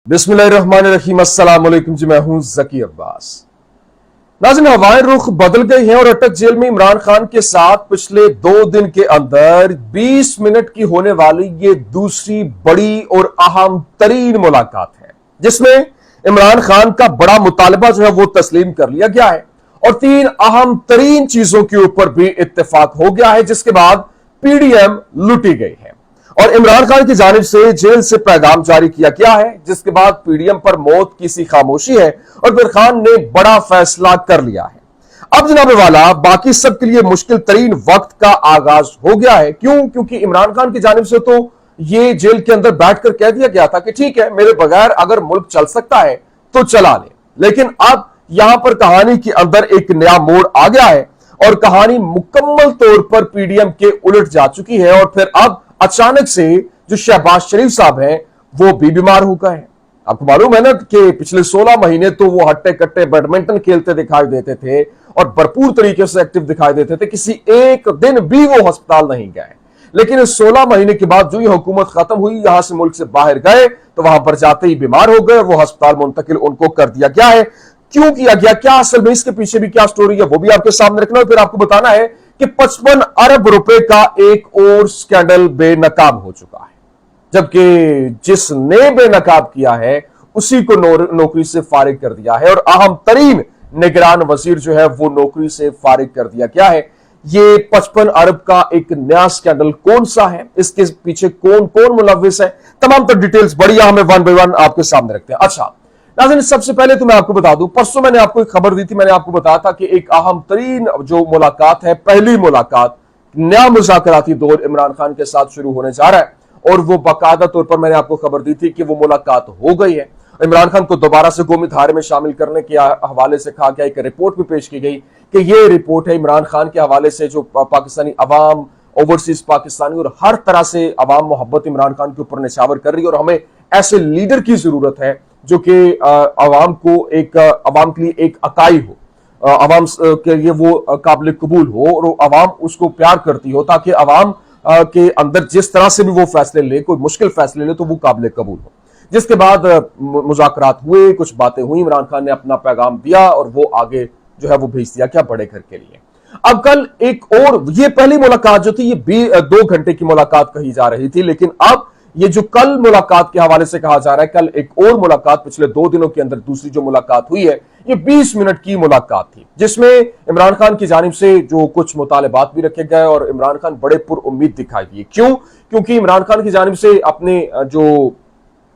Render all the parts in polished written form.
बिस्मिल्लाहिर्रहमानिर्रहीम। अस्सलाम वालेकुम जी, मैं हूं जकी अब्बास। नाज़रीन, हवाएं रुख बदल गई हैं और अटक जेल में इमरान खान के साथ पिछले 2 दिन के अंदर 20 मिनट की होने वाली ये दूसरी बड़ी और अहम तरीन मुलाकात है, जिसमें इमरान खान का बड़ा मुतालबा जो है वो तस्लीम कर लिया गया है और 3 अहम तरीन चीजों के ऊपर भी इत्तेफाक हो गया है, जिसके बाद पीडीएम लुटी गई है और इमरान खान की जानिब से जेल से पैगाम जारी किया गया है, जिसके बाद पीडीएम पर मौत की सी खामोशी है और फिर खान ने बड़ा फैसला कर लिया है। अब जनाब वाला बाकी सबके लिए मुश्किल तरीन वक्त का आगाज हो गया है। क्यों? क्योंकि इमरान खान की जानिब से तो ये जेल के अंदर बैठकर कह दिया गया था कि ठीक है, मेरे बगैर अगर मुल्क चल सकता है तो चला ले, लेकिन अब यहां पर कहानी के अंदर एक नया मोड़ आ गया है और कहानी मुकम्मल तौर पर पीडीएम के उलट जा चुकी है और फिर अब अचानक से जो शहबाज शरीफ साहब हैं वो भी बीमार हो गए हैं। आपको मालूम है ना कि पिछले 16 महीने तो वो हट्टे कट्टे बैडमिंटन खेलते दिखाई देते थे और भरपूर तरीके से एक्टिव दिखाई देते थे, किसी एक दिन भी वो अस्पताल नहीं गए। लेकिन इस 16 महीने के बाद जो ये हुकूमत खत्म हुई, यहां से मुल्क से बाहर गए तो वहां पर जाते ही बीमार हो गए और वो अस्पताल मुंतकिल उनको कर दिया गया है। क्यों किया गया, क्या असल में इसके पीछे भी क्या स्टोरी है, वो भी आपके सामने रखना है। फिर आपको बताना है कि 55 अरब रुपए का एक और स्कैंडल बेनकाब हो चुका है, जबकि जिसने बेनकाब किया है उसी को नौकरी से फारिग कर दिया है और अहम तरीन निगरान वजीर जो है वो नौकरी से फारिग कर दिया गया है। ये 55 अरब का एक नया स्कैंडल कौन सा है, इसके पीछे कौन कौन मुलव्विस है, तमाम तर डिटेल्स बड़ी हमें 1 बाय 1 आपके सामने रखते हैं। अच्छा नाज़रीन, सबसे पहले तो मैं आपको बता दूं, परसों मैंने आपको एक खबर दी थी, मैंने आपको बताया था कि एक अहम तरीन जो मुलाकात है, पहली मुलाकात, नया मुज़ाकराती दौर इमरान खान के साथ शुरू होने जा रहा है और वो बाकायदा तौर पर मैंने आपको खबर दी थी कि वो मुलाकात हो गई है। इमरान खान को दोबारा से कौमी धारे में शामिल करने के हवाले से कहा गया, एक रिपोर्ट भी पेश की गई कि ये रिपोर्ट है इमरान खान के हवाले से जो पाकिस्तानी अवाम, ओवरसीज पाकिस्तानी और हर तरह से अवाम मोहब्बत इमरान खान के ऊपर निछावर कर रही है और हमें ऐसे लीडर की जरूरत है जो कि अवाम को एक अवाम के लिए एक अकाई हो, अवाम के लिए वो काबिल कबूल हो और अवाम उसको प्यार करती हो, ताकि अवाम के अंदर जिस तरह से भी वो फैसले ले, कोई मुश्किल फैसले ले, तो वो काबिल कबूल हो। जिसके बाद मुज़ाकरात हुए, कुछ बातें हुई, इमरान खान ने अपना पैगाम दिया और वो आगे जो है वो भेज दिया क्या, बड़े घर के लिए। अब कल एक और, ये पहली मुलाकात जो थी ये 2 घंटे की मुलाकात कही जा रही थी, लेकिन अब ये जो कल मुलाकात के हवाले से कहा जा रहा है, कल एक और मुलाकात पिछले 2 दिनों के अंदर दूसरी जो मुलाकात हुई है, ये 20 मिनट की मुलाकात थी, जिसमें इमरान खान की जानिब से जो कुछ मुतालबात भी रखे गए और इमरान खान बड़े पुरउम्मीद दिखाई दिए। क्यों? क्योंकि इमरान खान की जानिब से अपने जो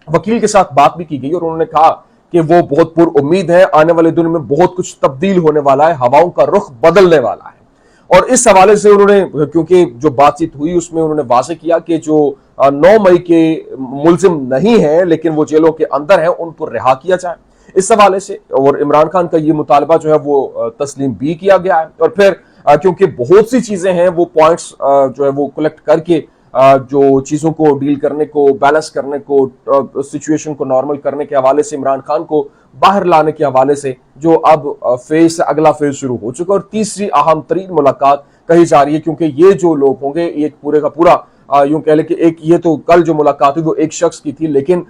वकील के साथ बात भी की गई और उन्होंने कहा कि वो बहुत पुरउम्मीद है, आने वाले दिनों में बहुत कुछ तब्दील होने वाला है, हवाओं का रुख बदलने वाला है। और इस हवाले से उन्होंने, क्योंकि जो बातचीत हुई उसमें उन्होंने वाज़ेह किया कि जो 9 मई के मुल्जिम नहीं है लेकिन वो जेलों के अंदर है, उन पर रिहा किया जाए इस हवाले से। और इमरान खान का ये मुतालबा जो है वो तस्लीम भी किया गया है और फिर क्योंकि बहुत सी चीजें हैं, वो पॉइंट्स जो है वो कलेक्ट करके जो चीजों को डील करने को, बैलेंस करने को, सिचुएशन को नॉर्मल करने के हवाले से, इमरान खान को बाहर लाने के हवाले से जो अब फेज से अगला फेज शुरू हो चुका है और तीसरी अहम तरीन मुलाकात कही जा रही है, क्योंकि ये जो लोग होंगे, ये पूरे का पूरा यूं कह ले कि एक, ये तो कल जो मुलाकात हुई वो एक शख्स की थी, लेकिन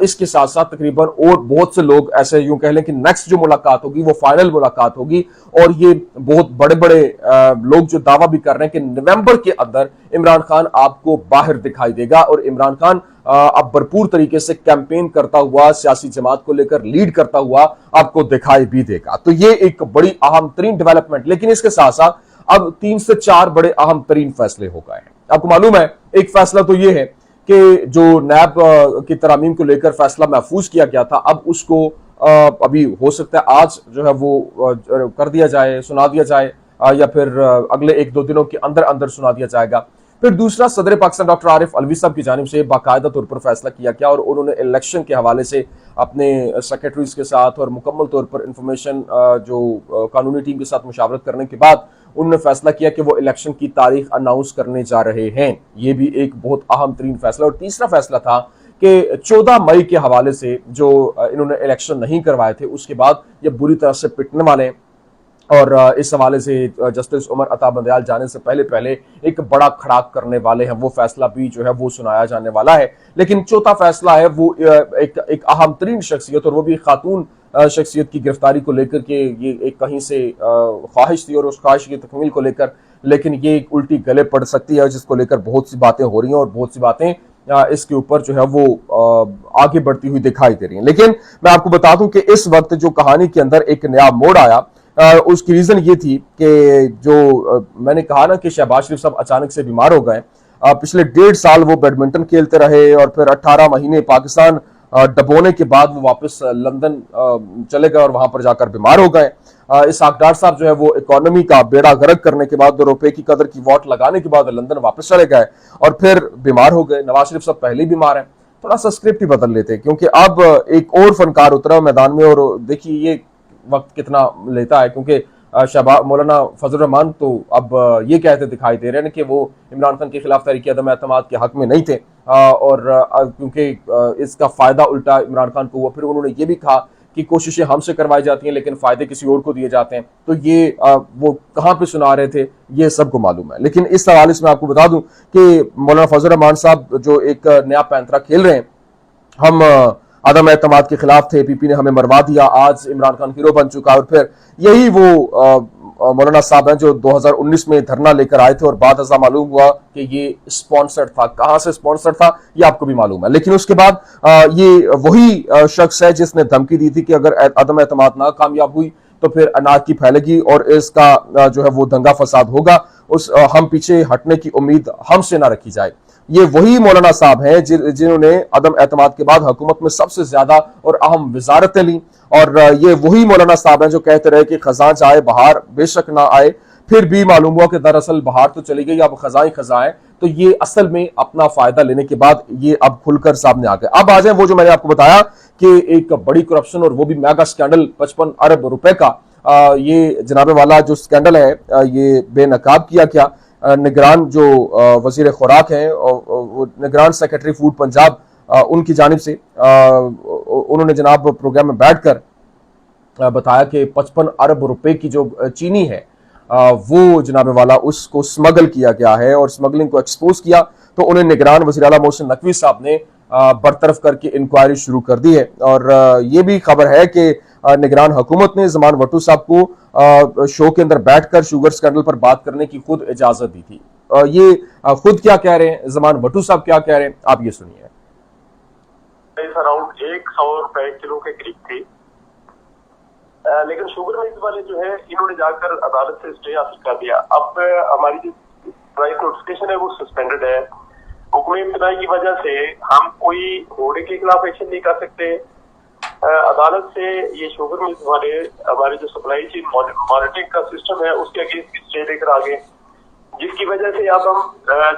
इसके साथ साथ तकरीबन और बहुत से लोग ऐसे यूं कह ले कि नेक्स्ट जो मुलाकात होगी वो फाइनल मुलाकात होगी और ये बहुत बड़े बड़े लोग जो दावा भी कर रहे हैं कि नवंबर के अंदर इमरान खान आपको बाहर दिखाई देगा और इमरान खान अब भरपूर तरीके से कैंपेन करता हुआ, सियासी जमात को लेकर लीड करता हुआ आपको दिखाई भी देगा। तो ये एक बड़ी अहम तरीन डेवलपमेंट, लेकिन इसके साथ साथ अब 3 से 4 बड़े अहम तरीन फैसले हो गए हैं। आपको मालूम है, एक फैसला तो यह है कि जो नैब की तरमीम को लेकर फैसला महफूज किया गया था, अब उसको अभी हो सकता है आज जो है वो कर दिया जाए, सुना दिया जाए या फिर अगले 1-2 दिनों के अंदर अंदर सुना दिया जाएगा। फिर दूसरा, सदर पाकिस्तान डॉक्टर आरिफ अलवी साहब की जानिब से बाकायदा तौर पर फैसला किया गया और उन्होंने इलेक्शन के हवाले से अपने सेक्रेटरीज के साथ और मुकम्मल तौर पर इंफॉर्मेशन जो कानूनी टीम के साथ मुशावरत करने के बाद उन्होंने फैसला किया कि वो इलेक्शन की तारीख अनाउंस करने जा रहे हैं। ये भी एक बहुत अहम तरीन फैसला। और तीसरा फैसला था कि 14 मई के हवाले से जो इन्होंने इलेक्शन नहीं करवाए थे, उसके बाद ये बुरी तरह से पिटने वाले हैं और इस हवाले से जस्टिस उमर अता बंदयाल जाने से पहले पहले एक बड़ा खड़ाक करने वाले हैं, वो फैसला भी जो है वो सुनाया जाने वाला है। लेकिन चौथा फैसला है वो एक अहम तरीन शख्सियत, और वो भी खातून शख्सियत की गिरफ्तारी को लेकर के ये एक कहीं से ख्वाहिश थी और उस ख्वाहिश की तकमील को लेकर, लेकिन ये एक उल्टी गले पड़ सकती है, जिसको लेकर बहुत सी बातें हो रही हैं और बहुत सी बातें इसके ऊपर जो है वो आगे बढ़ती हुई दिखाई दे रही हैं। लेकिन मैं आपको बता दूं कि इस वक्त जो कहानी के अंदर एक नया मोड़ आया, उसकी रीजन ये थी कि जो मैंने कहा ना कि शहबाज शरीफ साहब अचानक से बीमार हो गए। पिछले 1.5 साल वो बैडमिंटन खेलते रहे और फिर 18 महीने पाकिस्तान डबोने के बाद वो वापस लंदन चले गए और वहां पर जाकर बीमार हो गए। इसहाक डार साहब जो है वो इकोनॉमी का बेड़ा गर्क करने के बाद, ₹2 की कदर की वोट लगाने के बाद लंदन वापस चले गए और फिर बीमार हो गए। नवाज शरीफ साहब पहले ही बीमार हैं, थोड़ा सा स्क्रिप्ट ही बदल लेते, क्योंकि अब एक और फनकार उतरा मैदान में। और देखिए ये वक्त कितना लेता है, क्योंकि मौलाना फजल रहमान तो अब ये कहते दिखाई दे रहे हैं कि वो इमरान खान के खिलाफ तहरीक अदम एतमाद के हक में नहीं थे, और क्योंकि इसका फायदा उल्टा इमरान खान को हुआ। फिर उन्होंने ये भी कहा कि कोशिशें हमसे करवाई जाती हैं लेकिन फायदे किसी और को दिए जाते हैं। तो ये वो कहाँ पे सुना रहे थे ये सबको मालूम है। लेकिन इस हवाले से मैं आपको बता दूं कि मौलाना फजल रहमान साहब जो एक नया पैंतरा खेल रहे हैं, हम अदम एतमाद के खिलाफ थे, पीपी ने हमें मरवा दिया, आज इमरान खान हीरो बन चुका। और फिर यही वो मौलाना साहब हैं जो 2019 में धरना लेकर आए थे और बाद अज़ा मालूम हुआ कि ये स्पॉन्सर्ड था। कहां से स्पॉन्सर्ड था ये आपको भी मालूम है। लेकिन उसके बाद ये वही शख्स है जिसने धमकी दी थी कि अगर अदम एतमाद ना कामयाब हुई तो फिर अनारकी फैलेगी और इसका जो है वो दंगा फसाद होगा। हम पीछे हटने की उम्मीद हमसे ना रखी जाए। ये वही मौलाना साहब हैं जिन्होंने अदम एतमाद के बाद हुकूमत में सबसे ज्यादा और अहम वजारतें ली, और ये वही मौलाना साहब हैं जो कहते रहे कि खजां चाहे बहार बेशक ना आए, फिर भी मालूम हुआ कि दरअसल बहार तो चली गई, अब खजां ही खजां है। तो ये असल में अपना फायदा लेने के बाद ये अब खुलकर सामने आ गए। अब आ जाए वो जो मैंने आपको बताया कि एक बड़ी करप्शन और वो भी मेगा स्कैंडल 55 अरब रुपए का, ये जनाबे वाला जो स्कैंडल है ये बेनकाब किया गया। निगरान जो वजीर खुराक हैं, निगरान सेक्रेटरी फूड पंजाब, उनकी जानिब से उन्होंने जनाब प्रोग्राम में बैठकर बताया कि 55 अरब रुपए की जो चीनी है वो जनाबे वाला उसको स्मगल किया गया है और स्मगलिंग को एक्सपोज किया। तो उन्हें निगरान वज़ीर आला मोहसिन नकवी साहब ने बरतरफ करके इंक्वायरी शुरू कर दी है। और ये भी खबर है कि निगरान हुकूमत ने ज़मान भट्टू साहब को शो के अंदर बैठकर शुगर स्कैंडल पर बात करने की खुद इजाजत दी थी। ये खुद क्या कह रहे हैं, ज़मान भट्टू साहब क्या कह रहे हैं, आप ये सुनिए। अराउंड 100 रुपए किलो के करीब थी, लेकिन शुगर मिल्स वाले जो है इन्होंने जाकर अदालत से स्टे हासिल कर दिया। अब हमारी जो प्राइस नोटिफिकेशन है वो सस्पेंडेड है। हुक्म इब्तिदाई की वजह से हम कोई होर्डे के खिलाफ एक्शन नहीं कर सकते। अदालत से ये शुगर मिल्स वाले हमारे जो सप्लाई चेन मॉनिटरिंग का सिस्टम है उसके अगेंस्ट स्टे लेकर आ गए, जिसकी वजह से अब हम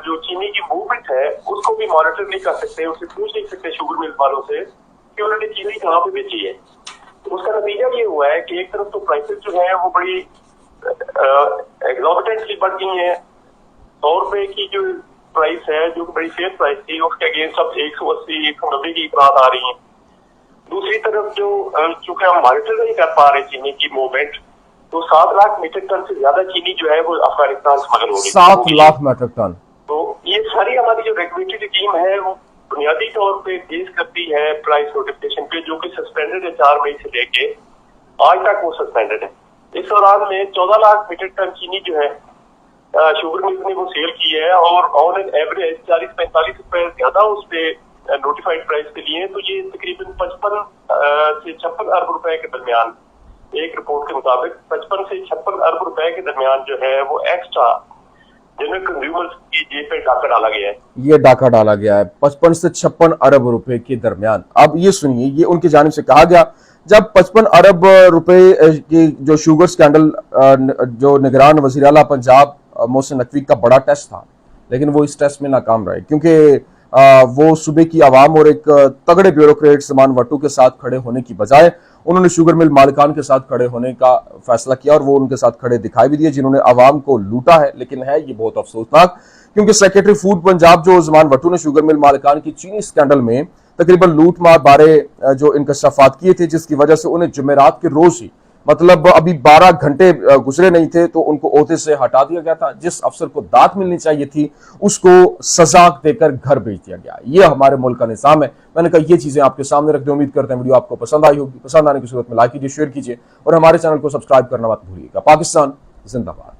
जो चीनी की मूवमेंट है उसको भी मॉनिटर नहीं कर सकते, उससे पूछ नहीं सकते शुगर मिल वालों से कि उन्होंने चीनी कहाँ पे बेची है। उसका नतीजा ये हुआ है कि एक तरफ तो प्राइसेस जो है वो बड़ी एग्जॉर्बिटेंटली बढ़ गई हैं। 100 रुपए की जो प्राइस है, जो बड़ी फेयर प्राइस थी, उसके अगेंस्ट अब 180 190 की बात आ रही है। दूसरी तरफ जो चूंकि हम मॉनिटर नहीं कर पा रहे चीनी की मूवमेंट, तो 7 लाख मीट्रिक टन से ज्यादा चीनी जो है वो अफगानिस्तान स्मगल हो गई। 7 लाख मीट्रिक टन। तो ये सारी हमारी जो रेगुलेटरी टीम है वो बुनियादी तौर पे बेस करती है प्राइस नोटिफिकेशन पे, जो कि सस्पेंडेड है 4 मई से लेके आज तक वो सस्पेंडेड है। इस दौरान में 14 लाख मीट्रिक टन चीनी जो है शुगर मिल्स ने वो सेल की है और ऑन एन एवरेज 40-45 रुपए ज्यादा उस पे नोटिफाइड प्राइस के लिए। तो ये तकरीबन 55 से 56 अरब रुपए के दरमियान, एक रिपोर्ट के मुताबिक 55 से 56 अरब रुपए के दरमियान जो है वो एक्स्ट्रा जनरल कंज्यूमर्स की जेब पे डाका डाला गया है। ये डाका डाला गया है 55 से 56 अरब रुपए के दरमियान। अब ये सुनिए, ये उनकी जानिब से कहा गया जब 55 अरब रुपए की जो शुगर स्कैंडल जो निगरान वज़ीर आला पंजाब मोहसिन नकवी का बड़ा टेस्ट था, लेकिन वो इस टेस्ट में नाकाम रहे, क्योंकि वो सूबे की आवाम और एक तगड़े ब्यूरोक्रेट ज़मान भट्टू के साथ खड़े होने की बजाय उन्होंने शुगर मिल मालिकान के साथ खड़े होने का फैसला किया और वो उनके साथ खड़े दिखाई भी दिए, जिन्होंने आवाम को लूटा है। लेकिन है ये बहुत अफसोसनाक, क्योंकि सेक्रेटरी फूड पंजाब जो ज़मान भट्टू ने शुगर मिल मालिकान की चीनी स्कैंडल में तकरीबन लूट मार बारे जो इनकशाफात किए थे, जिसकी वजह से उन्हें जुमेरात के रोज ही मतलब अभी 12 घंटे गुजरे नहीं थे तो उनको ओहदे से हटा दिया गया था। जिस अफसर को दाद मिलनी चाहिए थी उसको सजा देकर घर भेज दिया गया। ये हमारे मुल्क का निजाम है। मैंने कहा ये चीजें आपके सामने रख दी। उम्मीद करते हैं वीडियो आपको पसंद आई होगी। पसंद आने की सूरत में लाइक कीजिए, शेयर कीजिए और हमारे चैनल को सब्सक्राइब करना मत भूलिएगा। पाकिस्तान जिंदाबाद।